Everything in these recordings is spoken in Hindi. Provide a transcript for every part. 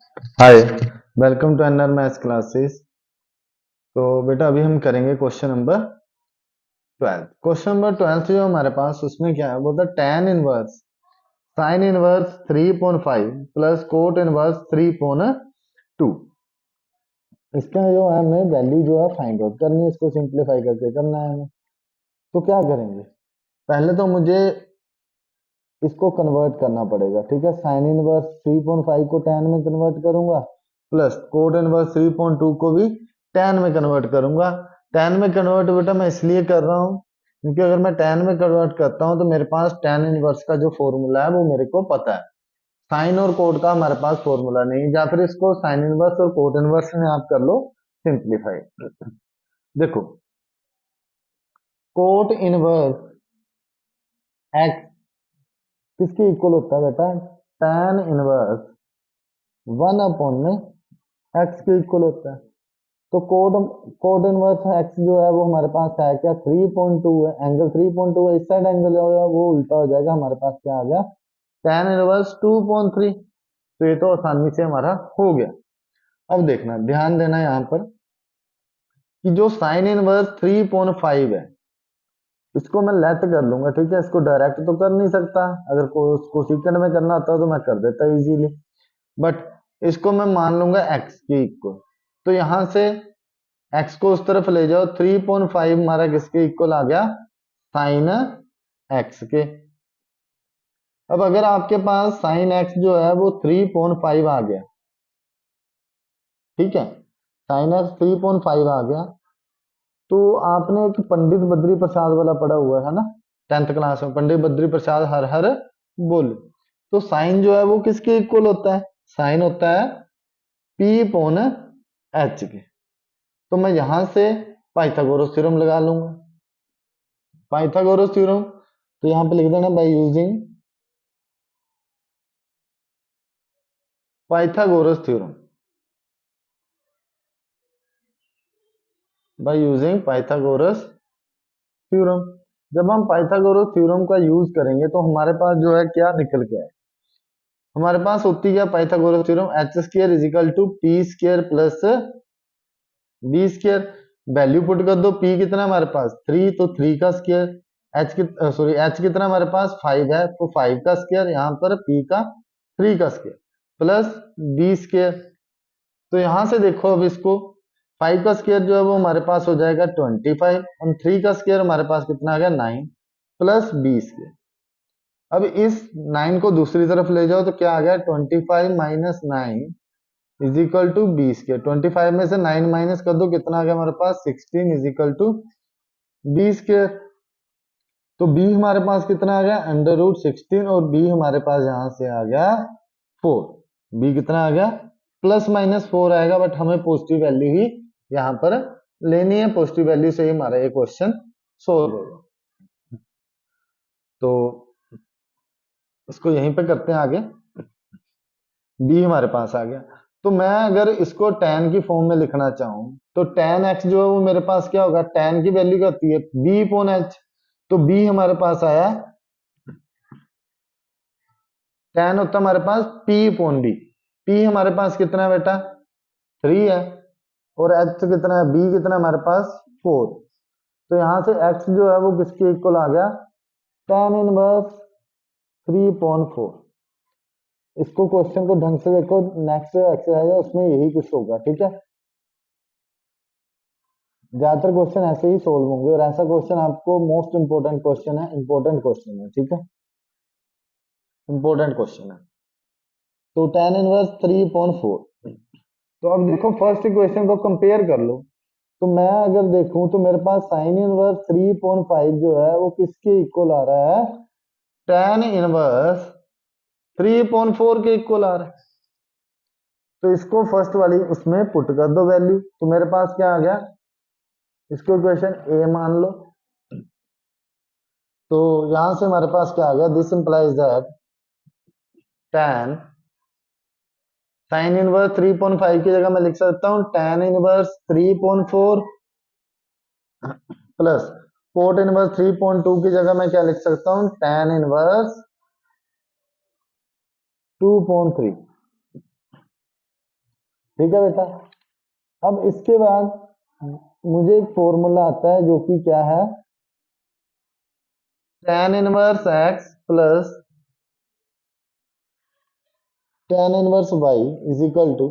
Hi, welcome to N R maths classes. तो बेटा अभी हम करेंगे क्वेश्चन नंबर 12। क्वेश्चन नंबर 12 जो हमारे पास उसमें क्या है, वो था tan inverse sine inverse 3.5 plus cot inverse 3.2। इसका जो है हमें वैल्यू जो है फाइंड आउट करनी है, इसको सिंप्लीफाई करके करना है हमें। तो क्या करेंगे, पहले तो मुझे इसको कन्वर्ट करना पड़ेगा। ठीक है, साइन इनवर्स 3.5 को tan में कन्वर्ट करूंगा, प्लस कोट इनवर्स 3.2 को भी tan में कन्वर्ट करूंगा। tan में कन्वर्ट बेटा मैं इसलिए कर रहा हूं क्योंकि अगर मैं tan में कन्वर्ट करता हूं तो मेरे पास tan इनवर्स का जो फॉर्मूला है वो मेरे को पता है। साइन और कोट का हमारे पास फॉर्मूला नहीं, या फिर इसको साइन इनवर्स और कोट इनवर्स में आप कर लो सिंप्लीफाई। देखो, कोट इनवर्स एक्स किसके इक्वल होता है बेटा, tan इनवर्स 1 में एक्स के इक्वल होता है। तो कोड कोड इनवर्स एक्स जो है वो हमारे पास है क्या, 3.2 है। एंगल 3.2 है, इस साइड एंगल जो है वो उल्टा हो जाएगा, हमारे पास क्या आ गया, tan इनवर्स 2.3। तो ये तो आसानी से हमारा हो गया। अब देखना, ध्यान देना यहाँ पर कि जो साइन इनवर्स 3.5 है इसको मैं लेट कर लूंगा। ठीक है, इसको डायरेक्ट तो कर नहीं सकता, अगर को सेकंड में करना होता तो मैं कर देता इजीली, बट इसको मैं मान लूंगा एक्स के इक्वल। तो यहां से एक्स को उस तरफ ले जाओ, 3.5 हमारा किसके इक्वल आ गया, साइन एक्स के। अब अगर आपके पास साइन एक्स जो है वो 3.5 आ गया, ठीक है, साइन एक्स 3.5 आ गया, तो आपने एक पंडित बद्री प्रसाद वाला पढ़ा हुआ है ना, 10th क्लास में, पंडित बद्री प्रसाद हर हर बोल। तो साइन जो है वो किसके इक्वल होता है, साइन होता है पी पोन एच के। तो मैं यहां से पाइथागोरस थ्योरम लगा लूंगा। पाइथागोरस थ्योरम तो यहां पे लिख देना, by using Pythagoras theorem, by using Pythagoras theorem. जब हम पाइथागोरस थ्योरम का यूज करेंगे तो हमारे पास जो है क्या निकल के आए, हमारे पास होती क्या, Pythagoras theorem H square is equal to P square plus B square. Value put कर दो, पी कितना हमारे पास 3, तो 3 का स्क्वायर, एच की सॉरी एच कितना हमारे पास 5 है, तो 5 का स्क्वायर, यहाँ पर पी का 3 का स्क्वायर प्लस बी स्क्वायर। तो यहां से देखो, अब इसको 5 का स्क्वायर जो है वो हमारे पास हो जाएगा 25, और 3 का स्क्वायर हमारे पास कितना आ गया 9 प्लस बी स्क्वायर। अब इस 9 को दूसरी तरफ ले जाओ तो क्या आ गया, 25 minus 9 is equal to B square. 25 में से 9 माइनस कर दो, कितना आ गया हमारे पास 16 is equal to B square. तो बी हमारे पास कितना आ गया, अंडर रूट 16, और बी हमारे पास यहां से आ गया 4। बी कितना आ गया, प्लस माइनस 4 आएगा, बट हमें पॉजिटिव वैल्यू ही यहाँ पर लेनी है, पॉजिटिव वैल्यू से ही हमारा ये क्वेश्चन सोल्व होगा। तो इसको यहीं पे करते हैं आगे। बी हमारे पास आ गया, तो मैं अगर इसको tan की फॉर्म में लिखना चाहूं तो tan x जो है वो मेरे पास क्या होगा, tan की वैल्यू क्या होती है, b पोन h। तो b हमारे पास आया, tan होता है हमारे पास p पोन b। p हमारे पास कितना है बेटा, 3 है, और h कितना है, b कितना है हमारे पास 4। तो यहां से x जो है वो किसके इक्वल आ गया, tan इनवर्स 3.4। इसको क्वेश्चन को ढंग से देखो, नेक्स्ट एक्सरसाइज है उसमें यही कुछ होगा। ठीक है, ज्यादातर क्वेश्चन ऐसे ही सोल्व होंगे, और ऐसा क्वेश्चन आपको मोस्ट इंपोर्टेंट क्वेश्चन है, इंपोर्टेंट क्वेश्चन है। ठीक है, इंपोर्टेंट क्वेश्चन है। तो tan इनवर्स 3.4। तो अब देखो, फर्स्ट इक्वेशन को कंपेयर कर लो। तो मैं अगर देखूं तो मेरे पास साइन इनवर्स 3.5 जो है वो किसके इक्वल आ रहा है, tan इनवर्स 3.4 के इक्वल आ रहा है। तो इसको फर्स्ट वाली उसमें पुट कर दो वैल्यू, तो मेरे पास क्या आ गया, इसको इक्वेशन ए मान लो। तो यहां से हमारे पास क्या आ गया, this implies that tan sine inverse 3.5 की जगह मैं लिख सकता हूं tan inverse 3.4 plus cot inverse 3.2 की जगह मैं क्या लिख सकता हूं, tan इनवर्स 2.3। ठीक है बेटा। अब इसके बाद मुझे एक फॉर्मूला आता है जो कि क्या है, tan inverse x plus tan inverse y is equal to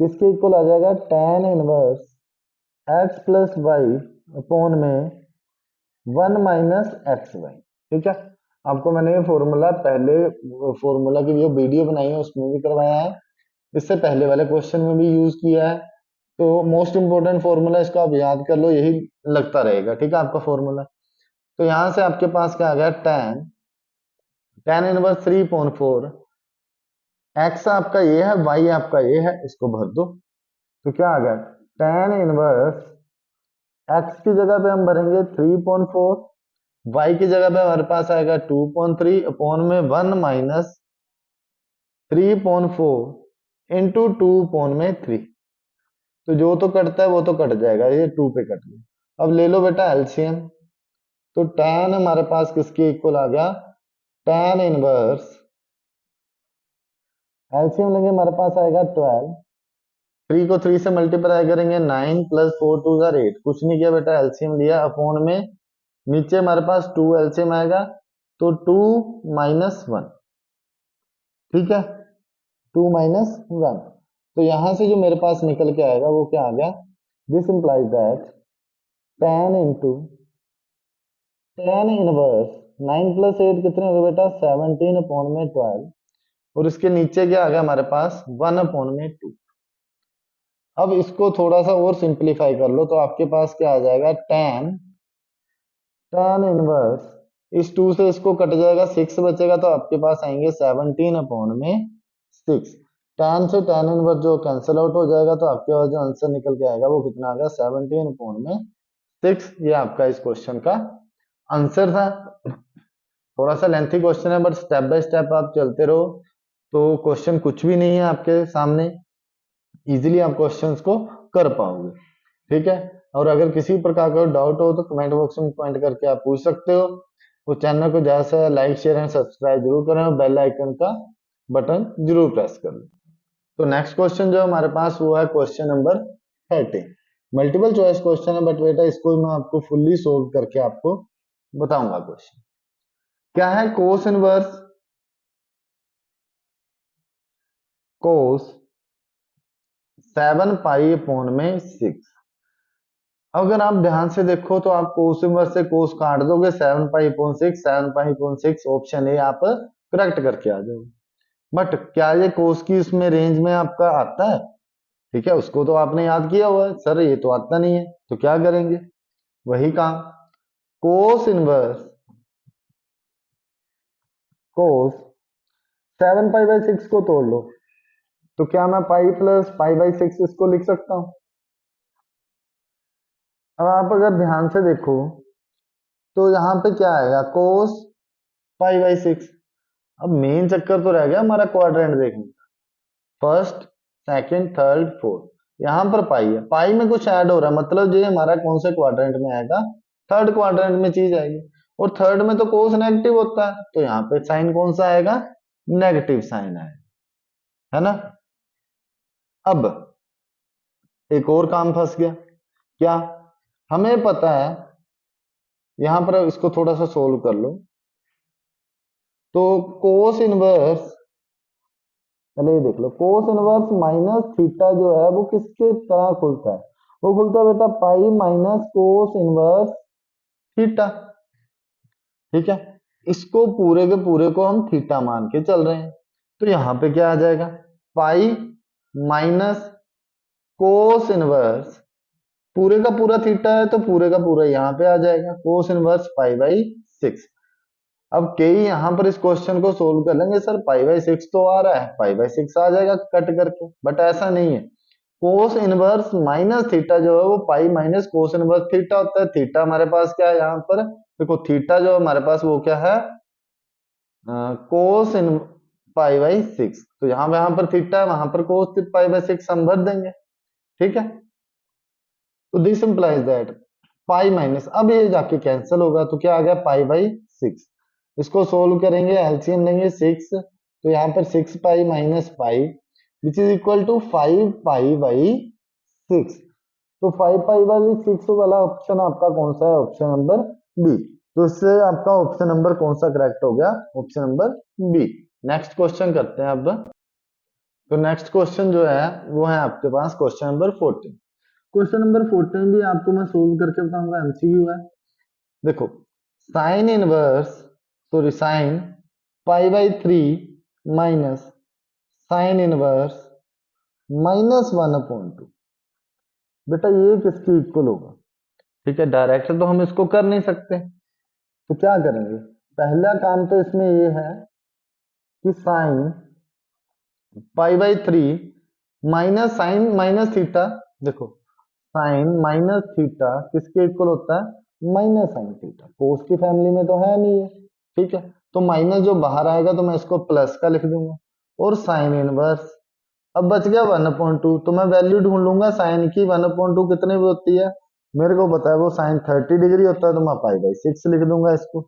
किसके इक्वल आ जाएगा, tan inverse x plus y upon में 1 माइनस एक्स वाई। ठीक है, आपको मैंने ये फॉर्मूला पहले फॉर्मूला की जो वीडियो बनाई है उसमें भी करवाया है, इससे पहले वाले क्वेश्चन में भी यूज किया है। तो मोस्ट इंपोर्टेंट फॉर्मूला इसको आप याद कर लो, यही लगता रहेगा। ठीक है, आपका फॉर्मूला। तो यहां से आपके पास क्या आ गया, tan इनवर्स 3/4, एक्स आपका ये है, वाई आपका ये है, इसको भर दो। तो क्या आ गया, tan इनवर्स एक्स की जगह पे हम भरेंगे 3/4, वाई की जगह पे हमारे पास आएगा 2/3 अपॉन में 1 माइनस 3/4 इंटू 2/3। तो जो तो कटता है वो तो कट जाएगा, ये 2 पे कट गया। अब ले लो बेटा एलसीएम। तो tan हमारे पास किसके इक्वल आ गया, tan इनवर्स, एलसीएम लेंगे हमारे पास आएगा 12, 3 को 3 से मल्टीप्लाई करेंगे 9 प्लस 4 2 जार 8, कुछ नहीं किया बेटा, एलसीएम लिया अपॉन में नीचे हमारे पास 2 एलसीएम आएगा, तो 2 माइनस 1। ठीक है, 2 माइनस 1। तो यहां से जो मेरे पास निकल के आएगा वो क्या आ गया, this implies that tan into tan inverse 9 plus 8 कितने हो गए बेटा, 17 अपॉन में 12, और इसके नीचे क्या आ गया हमारे पास 1 अपॉन में 2। अब इसको थोड़ा सा और सिंप्लीफाई कर लो, तो आपके पास क्या आ जाएगा, tan इनवर्स, इस 2 से इसको कट जाएगा, 6 बचेगा, तो आपके पास आएंगे 17 अपॉन में 6। tan से tan इनवर्स जो कैंसिल आउट हो जाएगा, तो आपके पास जो आंसर निकल के आएगा वो कितना आ गया, 17 अपॉन में 6। ये आपका इस क्वेश्चन का आंसर था। थोड़ा सा लेंथी क्वेश्चन है, बट स्टेप बाय स्टेप आप चलते रहो तो क्वेश्चन कुछ भी नहीं है आपके सामने, इजीली आप क्वेश्चंस को कर पाओगे। ठीक है, और अगर किसी प्रकार का डाउट हो तो कमेंट बॉक्स में कमेंट करके आप पूछ सकते हो। तो चैनल को ज्यादा से लाइक शेयर एंड सब्सक्राइब जरूर करें, और बेल आइकन का बटन जरूर प्रेस कर लें। तो नेक्स्ट क्वेश्चन जो हमारे पास वो है question number 30। Multiple choice question है, बट बेटा इसको मैं आपको फुल्ली सोल्व करके आपको बताऊंगा। क्वेश्चन क्या है, कोस इनवर्स कोस 7 पाई अपॉन में 6। अगर आप ध्यान से देखो तो आप कोस इनवर्स से कोस काट दोगे, 7 pi upon 6, 7 pi upon 6 option A आप करेक्ट करके आ जाओगे। बट क्या ये कोस की इसमें रेंज में आपका आता है, ठीक है, उसको तो आपने याद किया हुआ है, सर ये तो आता नहीं है, तो क्या करेंगे, वही काम, cos inverse cos 7 pi by 6 को तोड़ लो, तो क्या मैं पाई प्लस पाई बाई 6 इसको लिख सकता हूं। अब आप अगर ध्यान से देखो तो यहाँ पे क्या आएगा, कोस पाई बाई 6। अब मेन चक्कर तो रह गया हमारा क्वाड्रेंट देखने का, फर्स्ट सेकंड थर्ड फोर्थ, यहाँ पर पाई है, पाई में कुछ ऐड हो रहा है, मतलब ये हमारा कौन से क्वाड्रेंट में आएगा, थर्ड क्वाड्रेंट में चीज आएगी, और थर्ड में तो कोस नेगेटिव होता है, तो यहाँ पे साइन कौन सा आएगा, नेगेटिव साइन आएगा, है ना। अब एक और काम फंस गया, क्या, हमें पता है, यहां पर इसको थोड़ा सा सोल्व कर लो, तो कोस इनवर्स, पहले ये देख लो, कोस इनवर्स माइनस थीटा जो है वो किसके तरह खुलता है, वो खुलता है बेटा pi minus cos inverse theta. ठीक है, इसको पूरे के पूरे को हम थीटा मान के चल रहे हैं, तो यहां पे क्या आ जाएगा, पाई माइनस कोस इनवर्स, पूरे का पूरा थीटा है तो पूरे का पूरा यहाँ पे आ जाएगा, कोस इनवर्स पाई बाई 6। अब कई यहां पर इस क्वेश्चन को सोल्व कर लेंगे, सर पाई बाई 6 तो आ रहा है, पाई बाई 6 आ जाएगा कट करके, बट ऐसा नहीं है, कोस इनवर्स माइनस थीटा जो है वो pi minus cos inverse theta होता है। थीटा हमारे पास क्या है यहाँ पर, देखो थीटा जो हमारे पास वो क्या है, कोस इन पाई बाई 6, तो यहाँ पर थीटा है, वहां पर कोस पाई बाई 6 हम भर देंगे। ठीक है, तो this implies that pi minus, अब ये जाके कैंसिल होगा, तो क्या आ गया, पाई बाई 6। इसको सोल्व करेंगे, एलसीएम लेंगे 6, तो यहाँ पर 6 pi minus pi, which is equal to 5 पाई/6। तो 5 पाई/6 वाला ऑप्शन आपका कौन सा है? Option number B. तो इससे आपका ऑप्शन नंबर कौन सा करेक्ट हो गया? Option number B. Next question करते हैं अब। तो नेक्स्ट क्वेश्चन जो है वो है आपके पास क्वेश्चन नंबर 14। क्वेश्चन नंबर 14 भी आपको मैं सोल्व करके बताऊंगा, एमसीक्यू है। देखो, साइन इनवर्स, सॉरी साइन पाई/3 माइनस साइन इनवर्स -1/2। बेटा ये किसकी इक्वल होगा? ठीक है, डायरेक्ट तो हम इसको कर नहीं सकते, तो क्या करेंगे? पहला काम तो इसमें ये है कि साइन पाई/3 माइनस साइन माइनस थीटा। देखो, साइन माइनस थीटा किसके इक्वल होता है? Minus sine theta. कोस की फैमिली में तो है नहीं है, ठीक है। तो माइनस जो बाहर आएगा तो मैं इसको प्लस का लिख दूंगा, और साइन इनवर्स। अब बच गया 1/2। तो मैं वैल्यू ढूंढ लूंगा साइन की। 1/2 कितने भी होती है मेरे को पता है, वो साइन 30 डिग्री होता है, तो मैं पाई/6 लिख दूंगा इसको,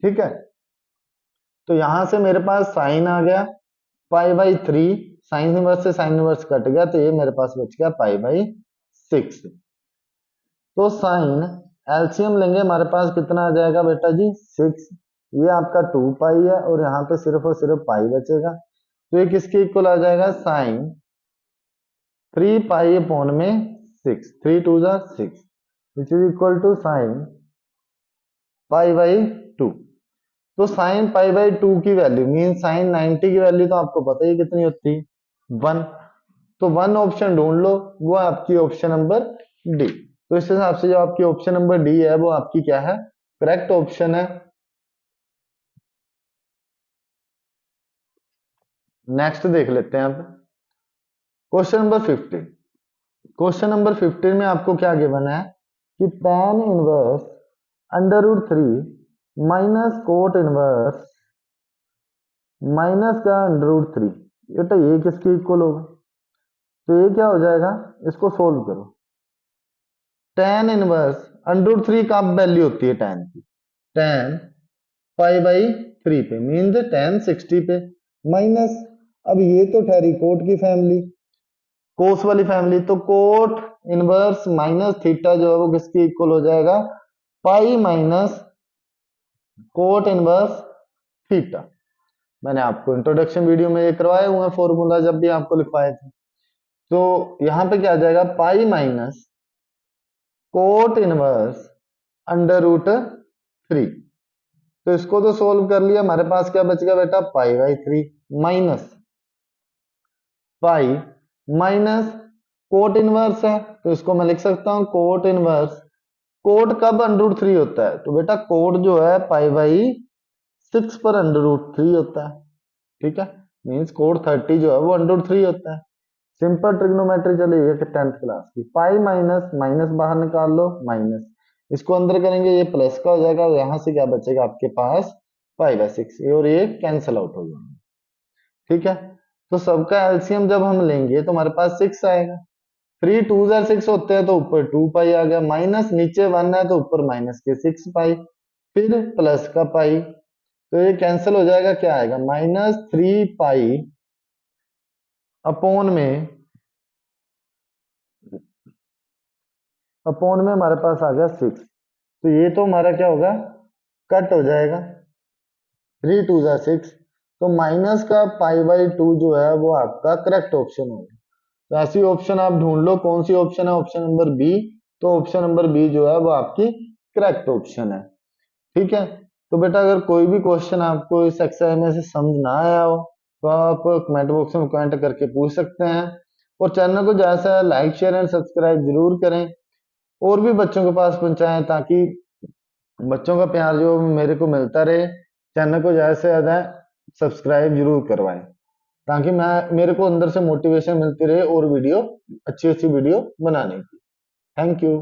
ठीक है। तो यहां से मेरे पास साइन आ गया पाई/3, साइन इनवर्स से साइन इनवर्स कट गया, तो ये मेरे पास बच गया पाई/6। तो साइन एलसीएम लेंगे, हमारे पास कितना आ जाएगा बेटा जी? 6। ये आपका 2 पाई है, और यहाँ पे सिर्फ और सिर्फ पाई बचेगा। तो ये किसके इक्वल आ जाएगा? साइन 3 पाई/6, 3 2 6, which is equal to sine पाई/2। तो साइन पाई/2 की वैल्यू मीन साइन 90 की वैल्यू तो आपको पता ही कितनी होती है? 1। तो 1 ऑप्शन ढूंढ लो, वो आपकी ऑप्शन नंबर डी। तो इस हिसाब से जो आपकी ऑप्शन नंबर डी है वो आपकी क्या है? करेक्ट ऑप्शन है। नेक्स्ट देख लेते हैं अब क्वेश्चन नंबर 15। क्वेश्चन नंबर 15 में आपको क्या गिवन है कि tan inverse √3 minus cot inverse minus का √3। बेटा ये किसके इक्वल होगा? तो ये क्या हो जाएगा? इसको सोल्व करो। tan इनवर्स √3 का वैल्यू होती है tan की, tan पाई/3 पे मीन tan 60 पे, माइनस, अब ये तो ठहरी कोट की फैमिली, कोस वाली फैमिली, तो कोट इनवर्स माइनस थीटा जो है वो किसके इक्वल हो जाएगा? पाई माइनस कोट इनवर्स थीटा। मैंने आपको इंट्रोडक्शन वीडियो में ये करवाए हुए हैं फॉर्मूला, जब भी आपको लिखवाए थे। तो यहां पे क्या आ जाएगा? पाई माइनस कोट इनवर्स √3। तो इसको तो सोल्व कर लिया, हमारे पास क्या बच गया बेटा? पाई/3 minus pi minus cot inverse है, तो इसको मैं लिख सकता हूं कोट इनवर्स। कोट कब √3 होता है? तो बेटा कोट जो है पाई/6 पर √3 होता है, ठीक है। मीन्स कोट 30 जो है वो √3 होता है। सिंपल ट्रिग्नोमेट्री चली है 10th क्लास की। पाई माइनस माइनस बाहर निकाल लो, माइनस, इसको अंदर करेंगे ये प्लस का हो जाएगा, यहां से क्या बचेगा आपके पास? पाई/6, और ये कैंसिल आउट हो जाएगा, ठीक है। तो सबका एलसीएम जब हम लेंगे तो हमारे पास 6 आएगा। 3 2 6 होते हैं, तो ऊपर 2 पाई आ गया, माइनस नीचे 1 है तो ऊपर माइनस के 6 पाई, फिर प्लस का पाई, तो ये कैंसिल हो जाएगा, क्या आएगा? -3 पाई अपोन में हमारे पास आ गया 6। तो ये तो हमारा क्या होगा? कट हो जाएगा। 3 2 6, तो माइनस का पाई/2 जो है वो आपका करेक्ट ऑप्शन होगा। तो ऐसी ऑप्शन आप ढूंढ लो, कौन सी ऑप्शन है? Option number B. तो ऑप्शन नंबर बी जो है वो आपकी करेक्ट ऑप्शन है, ठीक है। तो बेटा अगर कोई भी क्वेश्चन आपको इस एक्सरसाइज में से समझ ना आया हो तो आप कमेंट बॉक्स में कमेंट करके पूछ सकते हैं, और चैनल को जैसा लाइक शेयर एंड सब्सक्राइब जरूर करें, और भी बच्चों के पास पहुंचाएं, ताकि बच्चों का प्यार जो मेरे को मिलता रहे। चैनल को ज्यादा से ज्यादा सब्सक्राइब जरूर करवाएं, ताकि मैं मेरे को अंदर से मोटिवेशन मिलती रहे और वीडियो अच्छी अच्छी वीडियो बनाने की। Thank you.